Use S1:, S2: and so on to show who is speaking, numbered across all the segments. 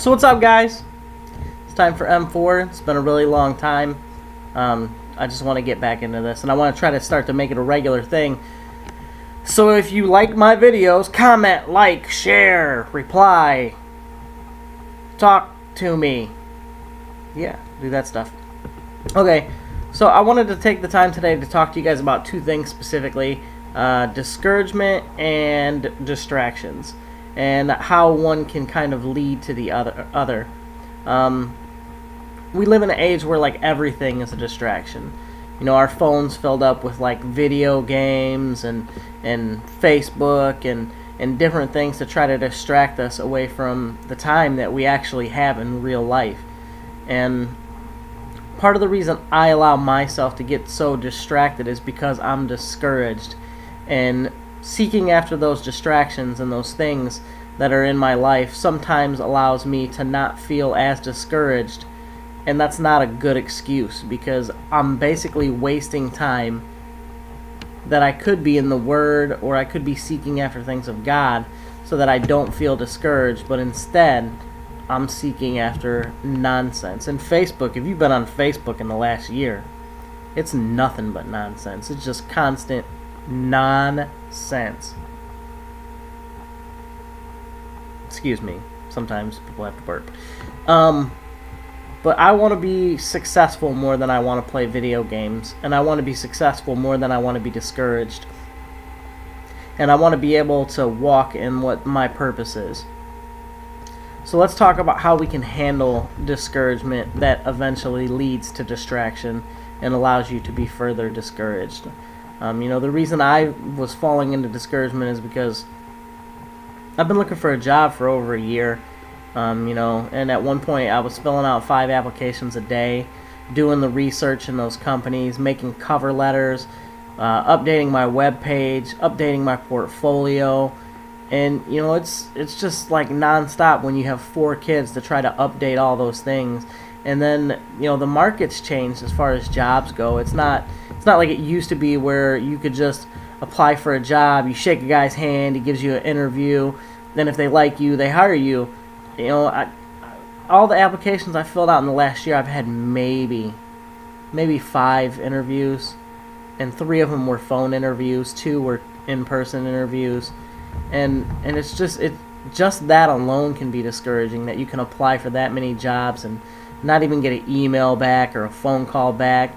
S1: So what's up, guys? It's time for M4. It's been a really long time. I just want to get back into this, and I want to try to start to make it a regular thing. So if you like my videos, comment, like, share, reply, talk to me. Yeah, do that stuff. Okay, so I wanted to take the time today to talk to you guys about two things specifically. Discouragement and distractions, and how one can kind of lead to the other. We live in an age where like everything is a distraction. You know, our phones filled up with like video games and Facebook and different things to try to distract us away from the time that we actually have in real life. And part of the reason I allow myself to get so distracted is because I'm discouraged, and seeking after those distractions and those things that are in my life sometimes allows me to not feel as discouraged. And that's not a good excuse, because I'm basically wasting time that I could be in the Word, or I could be seeking after things of God so that I don't feel discouraged, but instead I'm seeking after nonsense. And Facebook, if you've been on Facebook in the last year, it's nothing but nonsense. It's just constant nonsense. Excuse me. Sometimes people have to burp. But I want to be successful more than I want to play video games. And I want to be successful more than I want to be discouraged. And I want to be able to walk in what my purpose is. So let's talk about how we can handle discouragement that eventually leads to distraction and allows you to be further discouraged. The reason I was falling into discouragement is because I've been looking for a job for over a year. And at one point I was filling out 5 applications a day, doing the research in those companies, making cover letters, updating my web page, updating my portfolio. And it's just like nonstop when you have 4 kids to try to update all those things. And then the market's changed as far as jobs go. It's not like it used to be where you could just apply for a job, you shake a guy's hand, he gives you an interview, then if they like you, they hire you. All the applications I filled out in the last year, I've had maybe 5 interviews, and 3 of them were phone interviews, 2 were in-person interviews. And it's just that alone can be discouraging, that you can apply for that many jobs and not even get an email back or a phone call back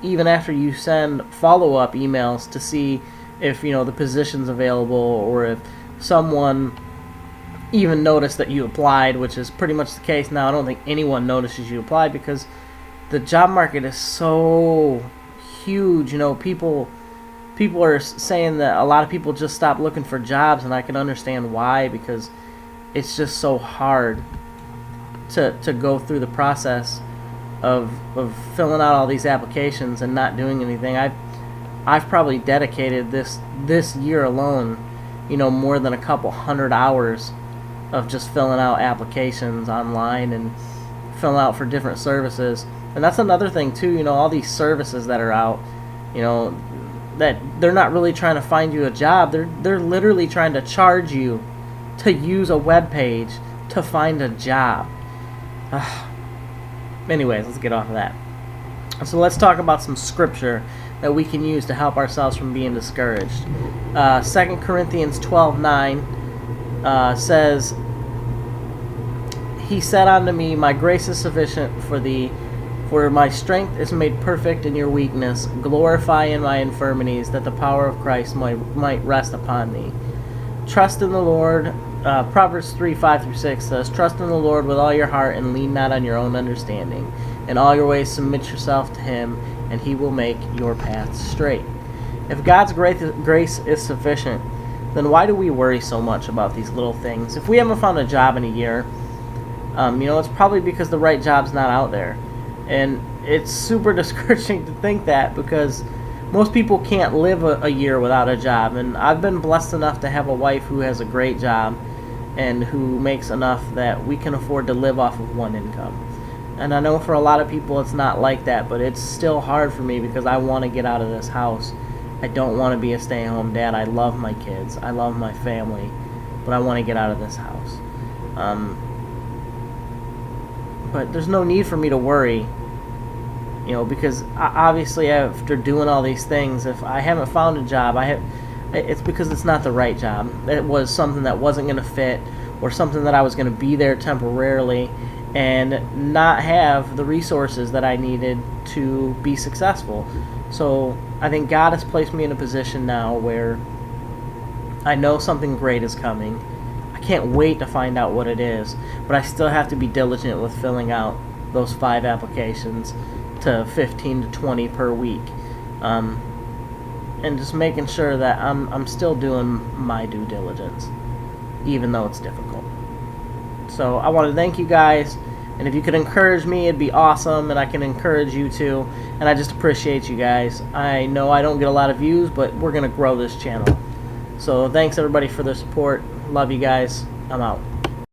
S1: even after you send follow-up emails to see if the position's available, or if someone even noticed that you applied, which is pretty much the case now. I don't think anyone notices you applied because the job market is so huge. People are saying that a lot of people just stop looking for jobs, and I can understand why, because it's just so hard to go through the process of filling out all these applications and not doing anything. I've probably dedicated this year alone, more than a couple hundred hours of just filling out applications online and filling out for different services. And that's another thing too, all these services that are out, that they're not really trying to find you a job. They're literally trying to charge you to use a web page to find a job. Anyways, let's get off of that. So let's talk about some scripture that we can use to help ourselves from being discouraged. 2 Corinthians 12:9 says, "He said unto me, my grace is sufficient for thee, for my strength is made perfect in your weakness. Glorify in my infirmities, that the power of Christ might rest upon thee." Trust in the Lord. Proverbs 3:5-6 says, "Trust in the Lord with all your heart, and lean not on your own understanding. In all your ways submit yourself to Him, and He will make your paths straight." If God's grace is sufficient, then why do we worry so much about these little things? If we haven't found a job in a year, it's probably because the right job's not out there. And it's super discouraging to think that, because most people can't live a year without a job. And I've been blessed enough to have a wife who has a great job and who makes enough that we can afford to live off of one income. And I know for a lot of people it's not like that, but it's still hard for me because I want to get out of this house. I don't want to be a stay-at-home dad. I love my kids. I love my family. But I want to get out of this house. But there's no need for me to worry, because obviously after doing all these things, if I haven't found a job, it's because it's not the right job. It was something that wasn't going to fit, or something that I was going to be there temporarily and not have the resources that I needed to be successful. So I think God has placed me in a position now where I know something great is coming. I can't wait to find out what it is, but I still have to be diligent with filling out those 5 applications to 15 to 20 per week, and just making sure that I'm still doing my due diligence, even though it's difficult. So I want to thank you guys, and if you could encourage me, it'd be awesome, and I can encourage you too, and I just appreciate you guys. I know I don't get a lot of views, but we're going to grow this channel. So thanks everybody for their support. Love you guys. I'm out.